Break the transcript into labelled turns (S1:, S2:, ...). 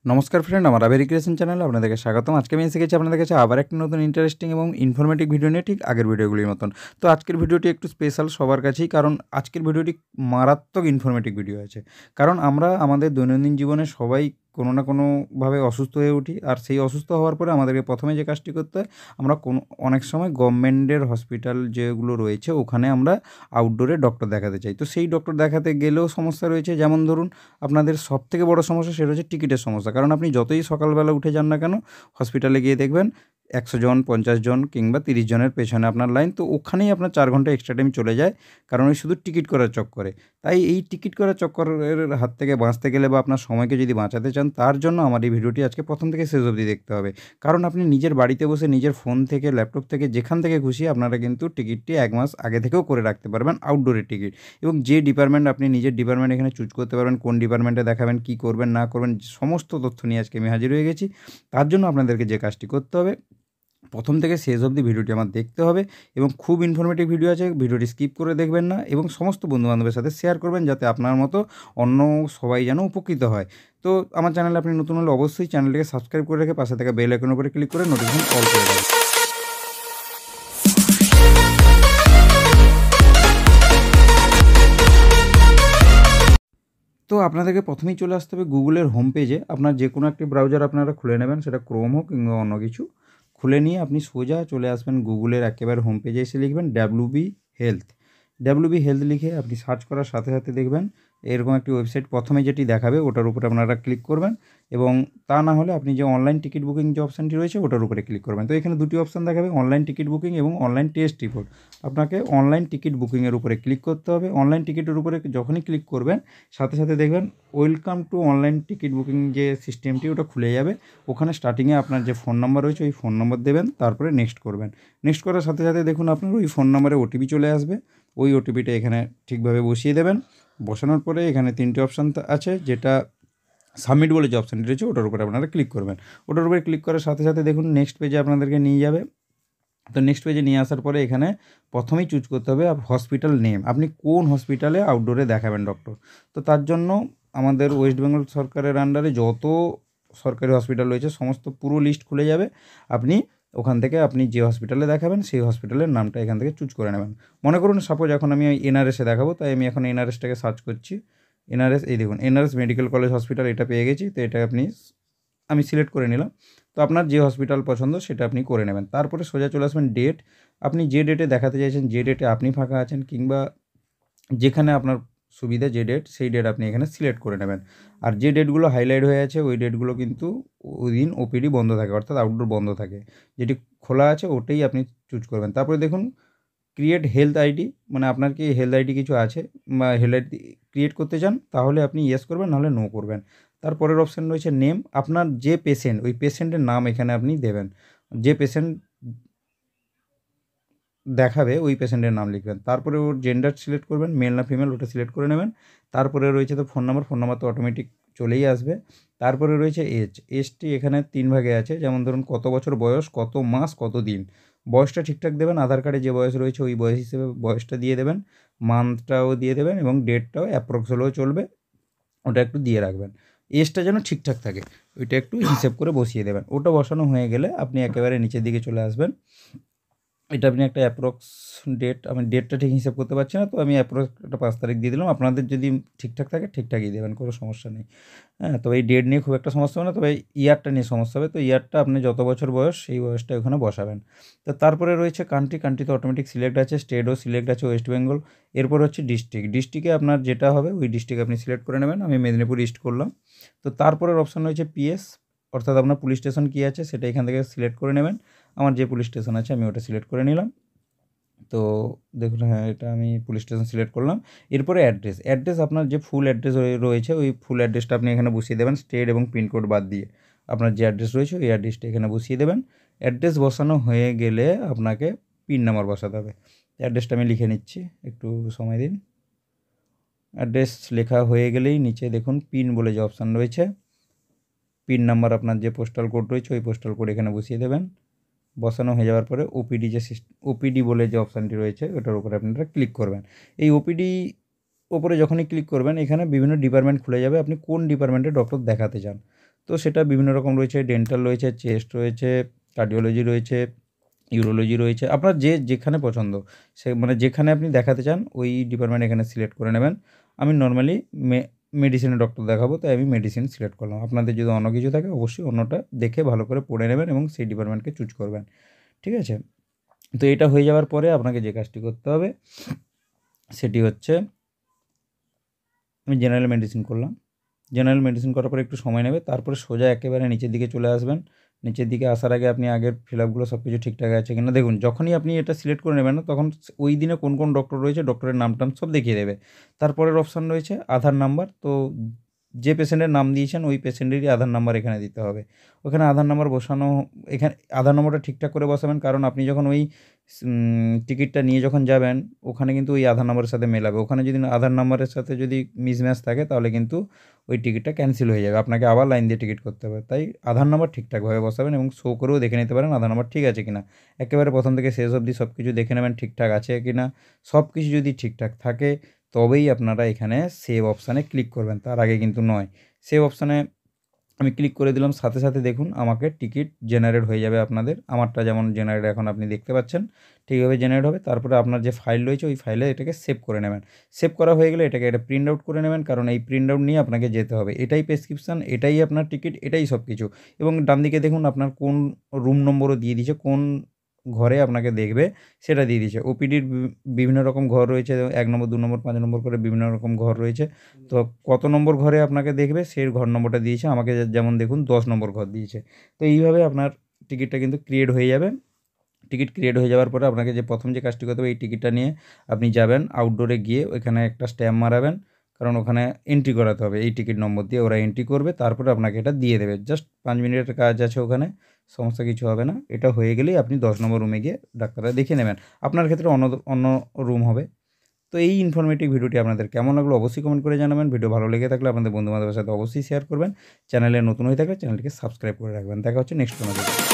S1: নমস্কার ফ্রেন্ড, আমার আবেরি ক্রিয়েশন চ্যানেলে আপনাদেরকে স্বাগতম। আজকে আমি এসে গেছি আপনাদের কাছে আবার একটা নতুন ইন্টারেস্টিং এবং ইনফরমেটিভ ভিডিও নিয়ে, ঠিক আগের ভিডিওগুলির মতন। তো আজকের ভিডিওটি একটু স্পেশাল সবার কাছেই, কারণ আজকের ভিডিওটি মারাত্মক ইনফরমেটিভ ভিডিও আছে। কারণ আমরা আমাদের দৈনন্দিন জীবনে সবাই কোনো না কোনোভাবে অসুস্থ হয়ে উঠি, আর সেই অসুস্থ হওয়ার পরে আমাদেরকে প্রথমে যে কাজটি করতে হয়, আমরা অনেক সময় গভর্নমেন্টের হসপিটাল যেগুলো রয়েছে ওখানে আমরা আউটডোরে ডক্টর দেখাতে চাই। তো সেই ডক্টর দেখাতে গেলেও সমস্যা রয়েছে, যেমন ধরুন আপনাদের সবথেকে বড় সমস্যা সেটা হচ্ছে টিকিটের সমস্যা। কারণ আপনি যতই সকালবেলা উঠে যান না কেন, হসপিটালে গিয়ে দেখবেন ১০০ জন, ৫০ জন কিংবা ৩০ জনের পেছনে আপনার লাইন। তো ওখানেই আপনার ৪ ঘন্টা এক্সট্রা টাইম চলে যায়, কারণ ওই শুধু টিকিট করার চক্করে। তাই এই টিকিট করার চক্করের হাত থেকে বাঁচতে গেলে বা আপনার সময়কে যদি বাঁচাতে চান, তার জন্য আমার এই ভিডিওটি আজকে প্রথম থেকে শেষ অবধি দেখতে হবে। কারণ আপনি নিজের বাড়িতে বসে নিজের ফোন থেকে, ল্যাপটপ থেকে, যেখান থেকে খুশি আপনারা কিন্তু টিকিটটি ১ মাস আগে থেকেও করে রাখতে পারবেন, আউটডোরের টিকিট। এবং যে ডিপার্টমেন্ট, আপনি নিজের ডিপার্টমেন্ট এখানে চুজ করতে পারবেন, কোন ডিপার্টমেন্টে দেখাবেন, কী করবেন না করবেন, সমস্ত তথ্য নিয়ে আজকে আমি হাজির হয়ে গেছি। তার জন্য আপনাদেরকে যে কাজটি করতে হবে, প্রথম থেকে শেষ অবধি ভিডিওটি আমার দেখতে হবে এবং খুব ইনফরমেটিভ ভিডিও আছে, ভিডিওটি স্কিপ করে দেখবেন না এবং সমস্ত বন্ধুবান্ধবের সাথে শেয়ার করবেন, যাতে আপনার মতো অন্য সবাই যেন উপকৃত হয়। তো আমার চ্যানেলে আপনি নতুন হলে অবশ্যই চ্যানেলটিকে সাবস্ক্রাইব করে রেখে পাশে থাকা বেল আইকনের উপরে ক্লিক করে নোটিফিকেশন অল করে দেবেন। তো আপনাদেরকে প্রথমেই চলে আসতে হবে গুগলের হোম পেজে। আপনার যে কোনো একটি ব্রাউজার আপনারা খুলে নেবেন, সেটা ক্রোম হোক কিংবা অন্য কিছু। খুলে নিয়ে আপনি সোজা চলে আসবেন গুগলের একেবারে হোম পেজে, এসে লিখবেন ডাব্লিউবি হেলথ। ডাব্লিউবি হেলথ লিখে আপনি সার্চ করার সাথে সাথে দেখবেন এরকম একটি ওয়েবসাইট প্রথমে যেটি দেখাবে, ওটার উপরে আপনারা ক্লিক করবেন। এবং তা না হলে আপনি যে অনলাইন টিকিট বুকিং যে অপশানটি রয়েছে ওটার উপরে ক্লিক করবেন। তো এখানে দুটি অপশান দেখাবে, অনলাইন টিকিট বুকিং এবং অনলাইন টেস্ট রিপোর্ট। আপনাকে অনলাইন টিকিট বুকিংয়ের উপরে ক্লিক করতে হবে। অনলাইন টিকিটের উপরে যখনই ক্লিক করবেন, সাথে সাথে দেখবেন welcome to online ticket booking যে সিস্টেমটি, ওটা খুলে যাবে। ওখানে স্টার্টিংয়ে আপনার যে ফোন নাম্বার রয়েছে ওই ফোন নম্বর দেবেন, তারপরে নেক্সট করবেন। নেক্সট করার সাথে সাথে দেখুন আপনার ওই ফোন নাম্বারে ওটিপি চলে আসবে। ওই ওটিপিটা এখানে ঠিকভাবে বসিয়ে দেবেন। বসানোর পরে এখানে 3টে অপশান আছে, যেটা সাবমিট বলে যে অপশানটি রয়েছে ওটার উপরে আপনারা ক্লিক করবেন। ওটার উপরে ক্লিক করার সাথে সাথে দেখুন নেক্সট পেজে আপনাদেরকে নিয়ে যাবে। তো নেক্সট পেজে নিয়ে আসার পরে এখানে প্রথমেই চুজ করতে হবে হসপিটাল নেম, আপনি কোন হসপিটালে আউটডোরে দেখাবেন ডক্টর। তো তার জন্য আমাদের ওয়েস্ট বেঙ্গল সরকারের আন্ডারে যত সরকারি হসপিটাল রয়েছে সমস্ত পুরো লিস্ট খুলে যাবে। আপনি ওখান থেকে আপনি যে হসপিটালে দেখাবেন সেই হসপিটালের নামটা এখান থেকে চুজ করে নেবেন। মনে করুন সাপোজ এখন আমি এনআরএসে দেখাবো, তাই আমি এখন এনআরএসটাকে সার্চ করছি। এনআরএস, এই দেখুন এনআরএস মেডিকেল কলেজ হসপিটাল, এটা পেয়ে গেছি। তো এটা আমি সিলেক্ট করে নিলাম। তো আপনার যে হসপিটাল পছন্দ সেটা আপনি করে নেবেন। তারপরে সোজা চলে আসবেন ডেট। আপনি যে ডেটে দেখাতে চাইছেন, যে ডেটে আপনি ফাঁকা আছেন কিংবা যেখানে আপনার সুবিধা, যে ডেট সেই ডেট আপনি এখানে সিলেক্ট করে নেবেন। আর যে ডেটগুলো হাইলাইট হয়ে আছে ওই ডেটগুলো কিন্তু ওই দিন ওপিডি বন্ধ থাকে, অর্থাৎ আউটডোর বন্ধ থাকে। যেটি খোলা আছে ওটাই আপনি চুজ করবেন। তারপরে দেখুন ক্রিয়েট হেলথ আইডি, মানে আপনার কি হেলথ আইডি কিছু আছে বা হেলথ আইডি ক্রিয়েট করতে চান, তাহলে আপনি ইয়েস করবেন, নাহলে নো করবেন। তারপরের অপশান রয়েছে নেম, আপনার যে পেশেন্ট ওই পেশেন্টের নাম এখানে আপনি দেবেন। যে পেশেন্ট দেখাবে ওই পেশেন্টের নাম লিখবেন। তারপরে ওর জেন্ডার সিলেক্ট করবেন, মেল না ফিমেল ওটা সিলেক্ট করে নেবেন। তারপরে রয়েছে তো ফোন নাম্বার, ফোন নাম্বার তো অটোমেটিক চলেই আসবে। তারপরে রয়েছে এজটি এখানে 3 ভাগে আছে, যেমন ধরুন কত বছর বয়স, কত মাস, কত দিন। বয়সটা ঠিকঠাক দেবেন, আধার কার্ডে যে বয়স রয়েছে ওই বয়স হিসেবে বয়সটা দিয়ে দেবেন। মান্থটাও দিয়ে দেবেন এবং ডেটটাও অ্যাপ্রক্স হলেও চলবে, ওটা একটু দিয়ে রাখবেন। এজটা যেন ঠিকঠাক থাকে ওইটা একটু হিসেব করে বসিয়ে দেবেন। ওটা বসানো হয়ে গেলে আপনি একেবারে নিচের দিকে চলে আসবেন। এটা আপনি একটা অ্যাপ্রক্স ডেট, আমি ডেটটা ঠিক হিসাব করতে পারছি না, তো আমি অ্যাপ্রক্স একটা 5 তারিখ দিয়ে দিলাম। আপনাদের যদি ঠিকঠাক থাকে ঠিকঠাকই দেবেন, কোনো সমস্যা নেই। হ্যাঁ, তবে এই ডেট নিয়ে খুব একটা সমস্যা হবে না, তবে ইয়ারটা নিয়ে সমস্যা হবে। তো ইয়ারটা আপনি যত বছর বয়স সেই বয়সটা ওখানে বসাবেন। তো তারপরে রয়েছে কান্ট্রি, কান্ট্রি তো অটোমেটিক সিলেক্ট আছে, স্টেটও সিলেক্ট আছে ওয়েস্ট বেঙ্গল। এরপর হচ্ছে ডিস্ট্রিক্ট, ডিস্ট্রিক্টে আপনার যেটা হবে ওই ডিস্ট্রিক্ট আপনি সিলেক্ট করে নেবেন। আমি মেদিনীপুর ইস্ট করলাম। তো তারপরের অপশান রয়েছে পিএস, অর্থাৎ আপনার পুলিশ স্টেশন কী আছে সেটা এখান থেকে সিলেক্ট করে নেবেন। আমার যে পুলিশ স্টেশন আছে আমি ওটা সিলেক্ট করে নিলাম। তো দেখুন, হ্যাঁ, এটা আমি পুলিশ স্টেশন সিলেক্ট করলাম। এরপরে অ্যাড্রেস, অ্যাড্রেস আপনার যে ফুল অ্যাড্রেস রয়েছে ওই ফুল অ্যাড্রেসটা আপনি এখানে বসিয়ে দেবেন, স্টেট এবং পিনকোড বাদ দিয়ে। আপনার যে অ্যাড্রেস রয়েছে ওই অ্যাড্রেসটা এখানে বসিয়ে দেবেন। অ্যাড্রেস বসানো হয়ে গেলে আপনাকে পিন নাম্বার বসাতে হবে। অ্যাড্রেসটা আমি লিখে নিচ্ছি, একটু সময় দিন। অ্যাড্রেস লেখা হয়ে গেলেই নিচে দেখুন পিন বলে যে অপশান রয়েছে, পিন নাম্বার আপনার যে পোস্টাল কোড রয়েছে ওই পোস্টাল কোড এখানে বসিয়ে দেবেন। বসানো হয়ে যাওয়ার পরে ওপিডি যে ওপিডি বলে যে অপশানটি রয়েছে ওটার উপরে আপনারা ক্লিক করবেন। এই ওপিডি ওপরে যখনই ক্লিক করবেন এখানে বিভিন্ন ডিপার্টমেন্ট খুলে যাবে, আপনি কোন ডিপার্টমেন্টে ডক্টর দেখাতে চান। তো সেটা বিভিন্ন রকম রয়েছে, ডেন্টাল রয়েছে, চেস্ট রয়েছে, কার্ডিওলজি রয়েছে, ইউরোলজি রয়েছে। আপনার যেখানে পছন্দ সে মানে যেখানে আপনি দেখাতে চান ওই ডিপার্টমেন্ট এখানে সিলেক্ট করে নেবেন। আমি নরমালি মেডিসিনের ডক্টর দেখাবো, তাই আমি মেডিসিন সিলেক্ট করলাম। আপনাদের যদি অন্য কিছু থাকে অবশ্যই অন্যটা দেখে ভালো করে পড়ে নেবেন এবং সেই ডিপার্টমেন্টকে চুজ করবেন। ঠিক আছে? তো এটা হয়ে যাওয়ার পরে আপনাকে যে কাজটি করতে হবে সেটি হচ্ছে, আমি জেনারেল মেডিসিন করলাম। জেনারেল মেডিসিন করার পরে একটু সময় নেবে, তারপরে সোজা একেবারে নিচের দিকে চলে আসবেন। নিচের দিকে আসার আগে আপনি আগের ফিল আপগুলো সব কিছু ঠিকঠাক আছে কিনা দেখুন। যখনই আপনি এটা সিলেক্ট করে নেবেন না, তখন ওই দিনে কোন কোন ডক্টর রয়েছে, ডক্টরের নাম টাম সব দেখিয়ে দেবে। তারপরের অপশান রয়েছে আধার নাম্বার। তো যে পেশেন্টের নাম দিয়েছেন ওই পেশেন্টেরই আধার নাম্বার এখানে দিতে হবে। ওখানে আধার নাম্বার বসানো, এখানে আধার নম্বরটা ঠিকঠাক করে বসাবেন, কারণ আপনি যখন ওই টিকিটটা নিয়ে যখন যাবেন ওখানে কিন্তু ওই আধার নাম্বারের সাথে মেলাবে। ওখানে যদি আধার নাম্বারের সাথে যদি মিসম্যাচ থাকে তাহলে কিন্তু ওই টিকিটটা ক্যান্সেল হয়ে যাবে, আপনাকে আবার লাইন দিয়ে টিকিট করতে হবে। তাই আধার নাম্বার ঠিকঠাকভাবে বসাবেন এবং শো করেও দেখে নিতে পারেন আধার নাম্বার ঠিক আছে কিনা। একেবারে প্রথম থেকে শেষ অবধি সব কিছু দেখে নেবেন ঠিকঠাক আছে কিনা। সব কিছু যদি ঠিকঠাক থাকে তবেই আপনারা এখানে সেভ অপশানে ক্লিক করবেন, তার আগে কিন্তু নয়। সেভ অপশানে আমি ক্লিক করে দিলাম, সাথে সাথে দেখুন আমাকে টিকিট জেনারেট হয়ে যাবে আপনাদের। আমারটা যেমন জেনারেট এখন আপনি দেখতে পাচ্ছেন ঠিকভাবে জেনারেট হবে। তারপরে আপনার যে ফাইল রয়েছে ওই ফাইলে এটাকে সেভ করে নেবেন। সেভ করা হয়ে গেলে এটাকে একটা প্রিন্ট আউট করে নেবেন, কারণ এই প্রিন্ট আউট নিয়ে আপনাকে যেতে হবে। এটাই প্রেসক্রিপশান, এটাই আপনার টিকিট, এটাই সব কিছু। এবং ডান দিকে দেখুন আপনার কোন রুম নম্বরও দিয়ে দিয়েছে, কোন ঘরে আপনাকে দেখবে সেটা দিয়ে দিয়েছে। ওপিডির বিভিন্ন রকম ঘর রয়েছে, 1 নম্বর, 2 নম্বর, 5 নম্বর করে বিভিন্ন রকম ঘর রয়েছে। তো কত নম্বর ঘরে আপনাকে দেখবে সেই ঘর নম্বরটা দিয়েছে। আমাকে যেমন দেখুন 10 নম্বর ঘর দিয়েছে। তো এইভাবে আপনার টিকিটটা কিন্তু ক্রিয়েট হয়ে যাবে। টিকিট ক্রিয়েট হয়ে যাওয়ার পরে আপনাকে যে প্রথম যে কাজটি করতে হবে, এই টিকিটটা নিয়ে আপনি যাবেন আউটডোরে গিয়ে ওইখানে একটা স্ট্যাম্প মারাবেন, কারণ ওখানে এন্ট্রি করাতে হবে এই টিকিট নম্বর দিয়ে। ওরা এন্ট্রি করবে, তারপরে আপনাকে এটা দিয়ে দেবে। জাস্ট 5 মিনিটের কাজ আছে ওখানে, সমস্ত কিছু হবে না। এটা হয়ে গেলেই আপনি 10 নম্বর রুমে গিয়ে ডাক্তাররা দেখিয়ে নেবেন। আপনার ক্ষেত্রে অন্য অন্য রুম হবে। তো এই ইনফরমেটিভ ভিডিওটি আপনাদের কেমন লাগলো অবশ্যই কমেন্ট করে জানাবেন। ভিডিও ভালো লেগে থাকলে আপনাদের বন্ধু-বান্ধবের সাথে অবশ্যই শেয়ার করবেন। চ্যানেলে নতুন হয়ে থাকলে চ্যানেলটিকে সাবস্ক্রাইব করে রাখবেন। দেখা হচ্ছে নেক্সট কোনো ভিডিও।